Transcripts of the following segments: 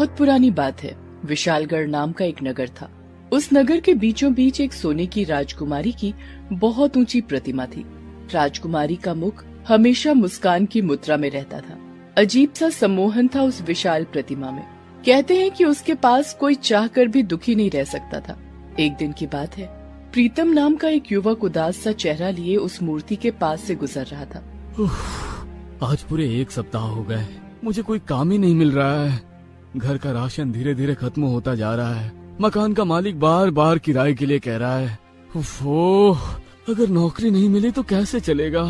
बहुत पुरानी बात है। विशालगढ़ नाम का एक नगर था। उस नगर के बीचों बीच एक सोने की राजकुमारी की बहुत ऊंची प्रतिमा थी। राजकुमारी का मुख हमेशा मुस्कान की मुद्रा में रहता था। अजीब सा सम्मोहन था उस विशाल प्रतिमा में। कहते हैं कि उसके पास कोई चाहकर भी दुखी नहीं रह सकता था। एक दिन की बात है, प्रीतम नाम का एक युवक उदास सा चेहरा लिए उस मूर्ति के पास से गुजर रहा था। आज पूरे 1 सप्ताह हो गए, मुझे कोई काम ही नहीं मिल रहा है। घर का राशन धीरे धीरे खत्म होता जा रहा है। मकान का मालिक बार बार किराए के लिए कह रहा है। अगर नौकरी नहीं मिली तो कैसे चलेगा।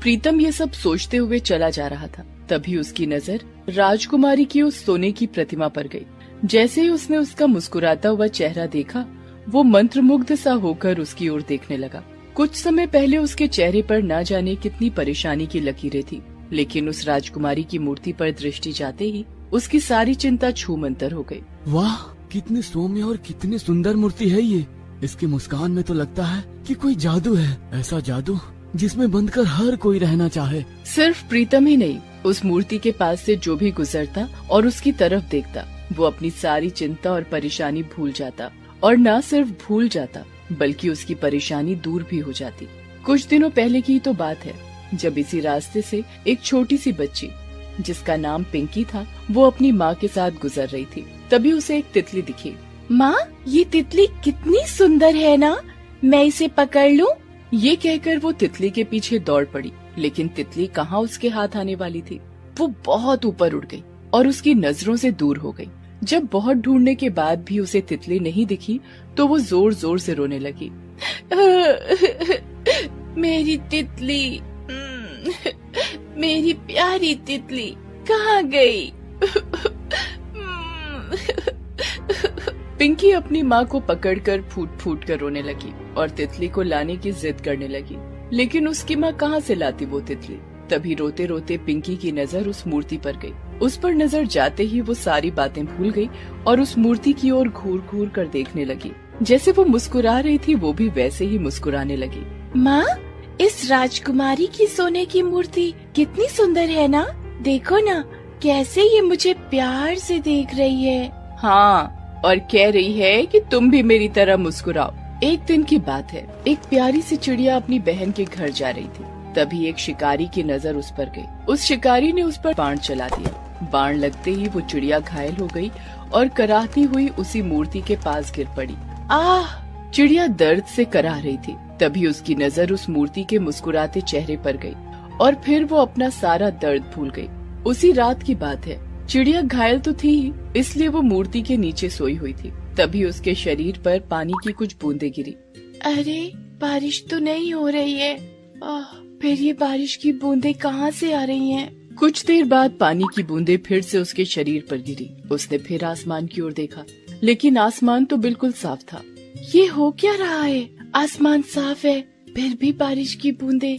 प्रीतम ये सब सोचते हुए चला जा रहा था। तभी उसकी नजर राजकुमारी की उस सोने की प्रतिमा पर गई। जैसे ही उसने उसका मुस्कुराता हुआ चेहरा देखा, वो मंत्रमुग्ध सा होकर उसकी ओर देखने लगा। कुछ समय पहले उसके चेहरे पर न जाने कितनी परेशानी की लकीरें थी, लेकिन उस राजकुमारी की मूर्ति पर दृष्टि जाते ही उसकी सारी चिंता छूमंतर हो गई। वाह, कितनी सौम्य और कितनी सुंदर मूर्ति है ये। इसकी मुस्कान में तो लगता है कि कोई जादू है, ऐसा जादू जिसमें बंधकर हर कोई रहना चाहे। सिर्फ प्रीतम ही नहीं, उस मूर्ति के पास से जो भी गुजरता और उसकी तरफ देखता, वो अपनी सारी चिंता और परेशानी भूल जाता। और न सिर्फ भूल जाता, बल्कि उसकी परेशानी दूर भी हो जाती। कुछ दिनों पहले की तो बात है, जब इसी रास्ते से एक छोटी सी बच्ची, जिसका नाम पिंकी था, वो अपनी माँ के साथ गुजर रही थी। तभी उसे एक तितली दिखी। माँ, ये तितली कितनी सुंदर है ना, मैं इसे पकड़ लूं? ये कहकर वो तितली के पीछे दौड़ पड़ी, लेकिन तितली कहाँ उसके हाथ आने वाली थी। वो बहुत ऊपर उड़ गई और उसकी नजरों से दूर हो गई। जब बहुत ढूंढने के बाद भी उसे तितली नहीं दिखी, तो वो जोर जोर से रोने लगी। मेरी तितली, मेरी प्यारी तितली कहाँ गई? पिंकी अपनी माँ को पकड़कर फूट फूट कर रोने लगी और तितली को लाने की जिद करने लगी, लेकिन उसकी माँ कहाँ से लाती वो तितली। तभी रोते रोते पिंकी की नजर उस मूर्ति पर गई। उस पर नजर जाते ही वो सारी बातें भूल गई और उस मूर्ति की ओर घूर घूर कर देखने लगी। जैसे वो मुस्कुरा रही थी, वो भी वैसे ही मुस्कुराने लगी। माँ, इस राजकुमारी की सोने की मूर्ति कितनी सुंदर है ना, देखो ना कैसे ये मुझे प्यार से देख रही है। हाँ, और कह रही है कि तुम भी मेरी तरह मुस्कुराओ। एक दिन की बात है, एक प्यारी सी चिड़िया अपनी बहन के घर जा रही थी। तभी एक शिकारी की नजर उस पर गई। उस शिकारी ने उस पर बाण चला दिया। बाण लगते ही वो चिड़िया घायल हो गई और कराहती हुई उसी मूर्ति के पास गिर पड़ी। आह! चिड़िया दर्द से कराह रही थी। तभी उसकी नजर उस मूर्ति के मुस्कुराते चेहरे पर गई और फिर वो अपना सारा दर्द भूल गई। उसी रात की बात है। चिड़िया घायल तो थी ही, इसलिए वो मूर्ति के नीचे सोई हुई थी। तभी उसके शरीर पर पानी की कुछ बूंदें गिरी। अरे, बारिश तो नहीं हो रही है। फिर ये बारिश की बूंदें कहाँ से आ रही हैं? कुछ देर बाद पानी की बूंदें फिर से उसके शरीर पर गिरी। उसने फिर आसमान की ओर देखा, लेकिन आसमान तो बिल्कुल साफ था। ये हो क्या रहा है? आसमान साफ है, फिर भी बारिश की बूंदें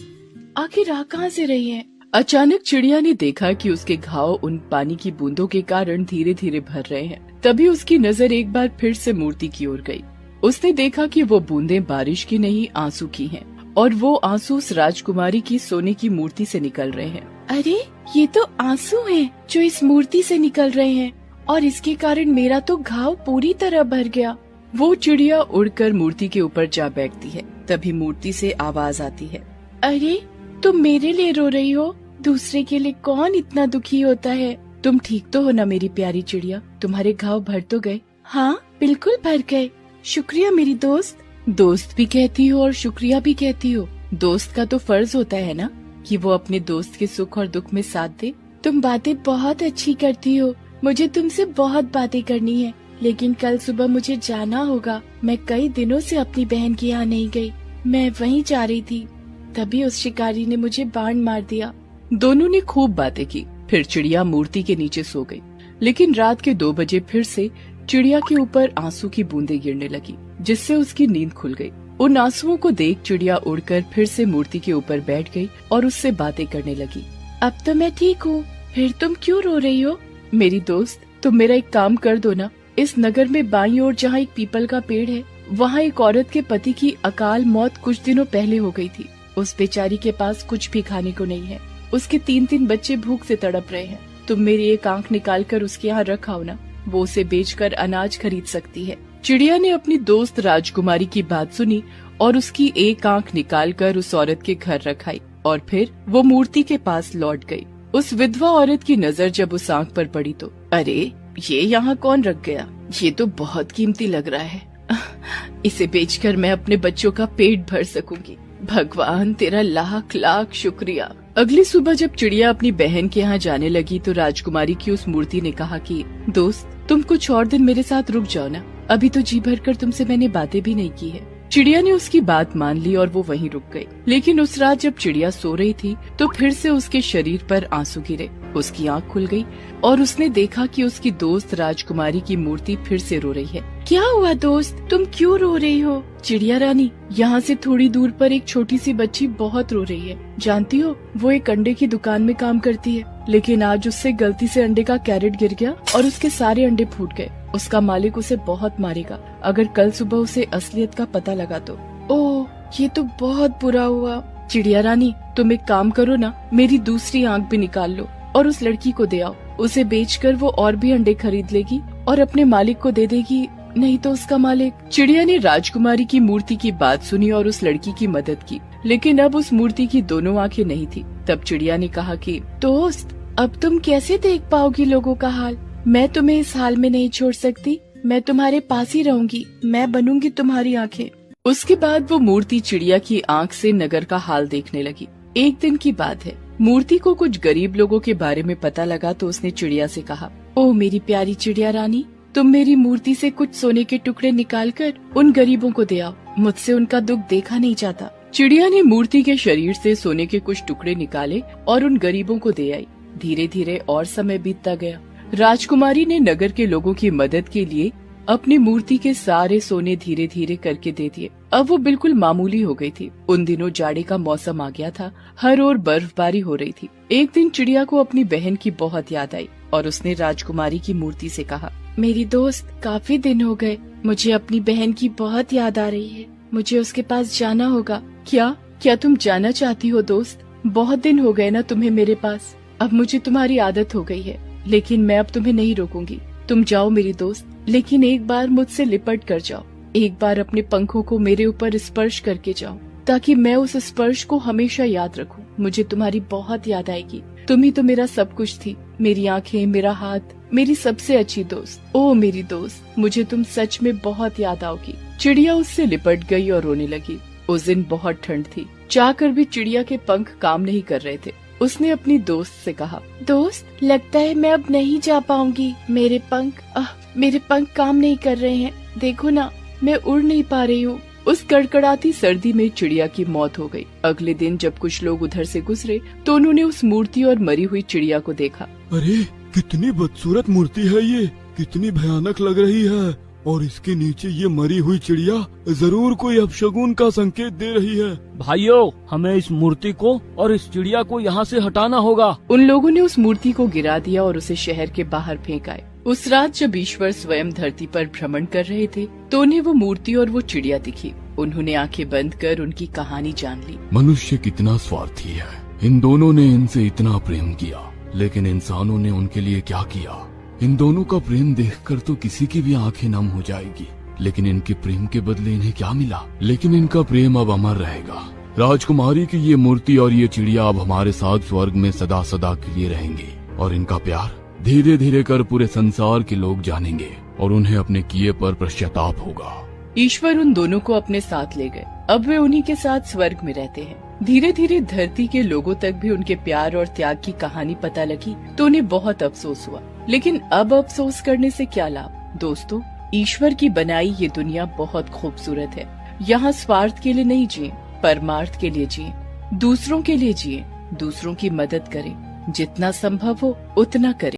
आखिर आ कहाँ से रही हैं? अचानक चिड़िया ने देखा कि उसके घाव उन पानी की बूंदों के कारण धीरे धीरे भर रहे हैं। तभी उसकी नजर एक बार फिर से मूर्ति की ओर गई। उसने देखा कि वो बूंदें बारिश की नहीं, आंसू की हैं, और वो आंसू उस राजकुमारी की सोने की मूर्ति से निकल रहे हैं। अरे, ये तो आंसू हैं जो इस मूर्ति से निकल रहे हैं, और इसके कारण मेरा तो घाव पूरी तरह भर गया। वो चिड़िया उड़कर मूर्ति के ऊपर जा बैठती है। तभी मूर्ति से आवाज आती है। अरे, तुम मेरे लिए रो रही हो? दूसरे के लिए कौन इतना दुखी होता है? तुम ठीक तो हो ना मेरी प्यारी चिड़िया? तुम्हारे घाव भर तो गए? हाँ, बिल्कुल भर गए। शुक्रिया मेरी दोस्त। दोस्त भी कहती हो और शुक्रिया भी कहती हो। दोस्त का तो फर्ज होता है ना कि वो अपने दोस्त के सुख और दुख में साथ दे। तुम बातें बहुत अच्छी करती हो। मुझे तुमसे बहुत बातें करनी है, लेकिन कल सुबह मुझे जाना होगा। मैं कई दिनों से अपनी बहन के यहाँ नहीं गई। मैं वहीं जा रही थी, तभी उस शिकारी ने मुझे बाण मार दिया। दोनों ने खूब बातें की। फिर चिड़िया मूर्ति के नीचे सो गई। लेकिन रात के 2 बजे फिर से चिड़िया के ऊपर आंसू की बूंदें गिरने लगी, जिससे उसकी नींद खुल गई। उन आंसुओं को देख चिड़िया उड़कर फिर से मूर्ति के ऊपर बैठ गई और उससे बातें करने लगी। अब तो मैं ठीक हूँ, फिर तुम क्यों रो रही हो? मेरी दोस्त, तुम मेरा एक काम कर दो ना। इस नगर में बाईं ओर जहाँ एक पीपल का पेड़ है, वहाँ एक औरत के पति की अकाल मौत कुछ दिनों पहले हो गई थी। उस बेचारी के पास कुछ भी खाने को नहीं है। उसके 3-3 बच्चे भूख से तड़प रहे हैं। तुम मेरी एक आंख निकाल कर उसके यहाँ रख आओ ना। वो उसे बेचकर अनाज खरीद सकती है। चिड़िया ने अपनी दोस्त राजकुमारी की बात सुनी और उसकी एक आंख निकालकर उस औरत के घर रखाई और फिर वो मूर्ति के पास लौट गई। उस विधवा औरत की नजर जब उस आंख पर पड़ी तो अरे ये यहाँ कौन रख गया? ये तो बहुत कीमती लग रहा है। इसे बेचकर मैं अपने बच्चों का पेट भर सकूंगी। भगवान तेरा लाख लाख शुक्रिया। अगली सुबह जब चिड़िया अपनी बहन के यहाँ जाने लगी तो राजकुमारी की उस मूर्ति ने कहा कि दोस्त तुम कुछ और दिन मेरे साथ रुक जाओ ना, अभी तो जी भरकर तुमसे मैंने बातें भी नहीं की है। चिड़िया ने उसकी बात मान ली और वो वहीं रुक गई। लेकिन उस रात जब चिड़िया सो रही थी तो फिर से उसके शरीर पर आंसू गिरे। उसकी आंख खुल गई और उसने देखा कि उसकी दोस्त राजकुमारी की मूर्ति फिर से रो रही है। क्या हुआ दोस्त, तुम क्यों रो रही हो? चिड़िया रानी, यहाँ से थोड़ी दूर पर एक छोटी सी बच्ची बहुत रो रही है। जानती हो वो एक अंडे की दुकान में काम करती है, लेकिन आज उससे गलती से अंडे का कैरेट गिर गया और उसके सारे अंडे फूट गए। उसका मालिक उसे बहुत मारेगा अगर कल सुबह उसे असलियत का पता लगा तो। ओह, ये तो बहुत बुरा हुआ। चिड़िया रानी तुम एक काम करो ना, मेरी दूसरी आंख भी निकाल लो और उस लड़की को दे आओ। उसे बेचकर वो और भी अंडे खरीद लेगी और अपने मालिक को दे देगी, नहीं तो उसका मालिक। चिड़िया ने राजकुमारी की मूर्ति की बात सुनी और उस लड़की की मदद की, लेकिन अब उस मूर्ति की दोनों आंखें नहीं थी। तब चिड़िया ने कहा कि दोस्त अब तुम कैसे देख पाओगी लोगों का हाल? मैं तुम्हें इस हाल में नहीं छोड़ सकती, मैं तुम्हारे पास ही रहूंगी, मैं बनूंगी तुम्हारी आंखें। उसके बाद वो मूर्ति चिड़िया की आंख से नगर का हाल देखने लगी। एक दिन की बात है, मूर्ति को कुछ गरीब लोगों के बारे में पता लगा तो उसने चिड़िया से कहा, ओह मेरी प्यारी चिड़िया रानी, तुम मेरी मूर्ति से कुछ सोने के टुकड़े निकालकर उन गरीबों को दे आओ, मुझसे उनका दुख देखा नहीं जाता। चिड़िया ने मूर्ति के शरीर से सोने के कुछ टुकड़े निकाले और उन गरीबों को दे आई। धीरे धीरे और समय बीतता गया। राजकुमारी ने नगर के लोगों की मदद के लिए अपनी मूर्ति के सारे सोने धीरे धीरे करके दे दिए। अब वो बिल्कुल मामूली हो गई थी। उन दिनों जाड़े का मौसम आ गया था, हर ओर बर्फबारी हो रही थी। एक दिन चिड़िया को अपनी बहन की बहुत याद आई और उसने राजकुमारी की मूर्ति से कहा, मेरी दोस्त काफी दिन हो गए, मुझे अपनी बहन की बहुत याद आ रही है, मुझे उसके पास जाना होगा। क्या तुम जाना चाहती हो दोस्त? बहुत दिन हो गए ना तुम्हें मेरे पास। अब मुझे तुम्हारी आदत हो गई है, लेकिन मैं अब तुम्हें नहीं रोकूंगी। तुम जाओ मेरी दोस्त, लेकिन एक बार मुझसे लिपट कर जाओ। एक बार अपने पंखों को मेरे ऊपर स्पर्श करके जाओ, ताकि मैं उस स्पर्श को हमेशा याद रखूं। मुझे तुम्हारी बहुत याद आएगी। तुम ही तो मेरा सब कुछ थी, मेरी आंखें, मेरा हाथ, मेरी सबसे अच्छी दोस्त। ओ मेरी दोस्त, मुझे तुम सच में बहुत याद आओगी। चिड़िया उससे लिपट गई और रोने लगी। उस दिन बहुत ठंड थी, चाहकर भी चिड़िया के पंख काम नहीं कर रहे थे। उसने अपनी दोस्त से कहा, दोस्त लगता है मैं अब नहीं जा पाऊंगी, मेरे पंख काम नहीं कर रहे हैं, देखो ना मैं उड़ नहीं पा रही हूँ। उस कड़कड़ाती सर्दी में चिड़िया की मौत हो गई। अगले दिन जब कुछ लोग उधर से गुजरे तो उन्होंने उस मूर्ति और मरी हुई चिड़िया को देखा। अरे कितनी बदसूरत मूर्ति है ये, कितनी भयानक लग रही है, और इसके नीचे ये मरी हुई चिड़िया जरूर कोई अपशगुन का संकेत दे रही है। भाइयों, हमें इस मूर्ति को और इस चिड़िया को यहाँ से हटाना होगा। उन लोगों ने उस मूर्ति को गिरा दिया और उसे शहर के बाहर फेंक आए। उस रात जब ईश्वर स्वयं धरती पर भ्रमण कर रहे थे तो उन्हें वो मूर्ति और वो चिड़िया दिखी। उन्होंने आंखें बंद कर उनकी कहानी जान ली। मनुष्य कितना स्वार्थी है। इन दोनों ने इनसे इतना प्रेम किया, लेकिन इंसानों ने उनके लिए क्या किया। इन दोनों का प्रेम देखकर तो किसी की भी आंखें नम हो जाएगी, लेकिन इनके प्रेम के बदले इन्हें क्या मिला? लेकिन इनका प्रेम अब अमर रहेगा। राजकुमारी की ये मूर्ति और ये चिड़िया अब हमारे साथ स्वर्ग में सदा सदा के लिए रहेंगे, और इनका प्यार धीरे धीरे कर पूरे संसार के लोग जानेंगे और उन्हें अपने किए पर पश्चाताप होगा। ईश्वर उन दोनों को अपने साथ ले गए। अब वे उन्हीं के साथ स्वर्ग में रहते हैं। धीरे धीरे धरती के लोगों तक भी उनके प्यार और त्याग की कहानी पता लगी तो उन्हें बहुत अफसोस हुआ। लेकिन अब अफसोस करने से क्या लाभ? दोस्तों, ईश्वर की बनाई ये दुनिया बहुत खूबसूरत है। यहाँ स्वार्थ के लिए नहीं जिए, परमार्थ के लिए जिए, दूसरों के लिए जिए, दूसरों की मदद करें, जितना संभव हो उतना करें।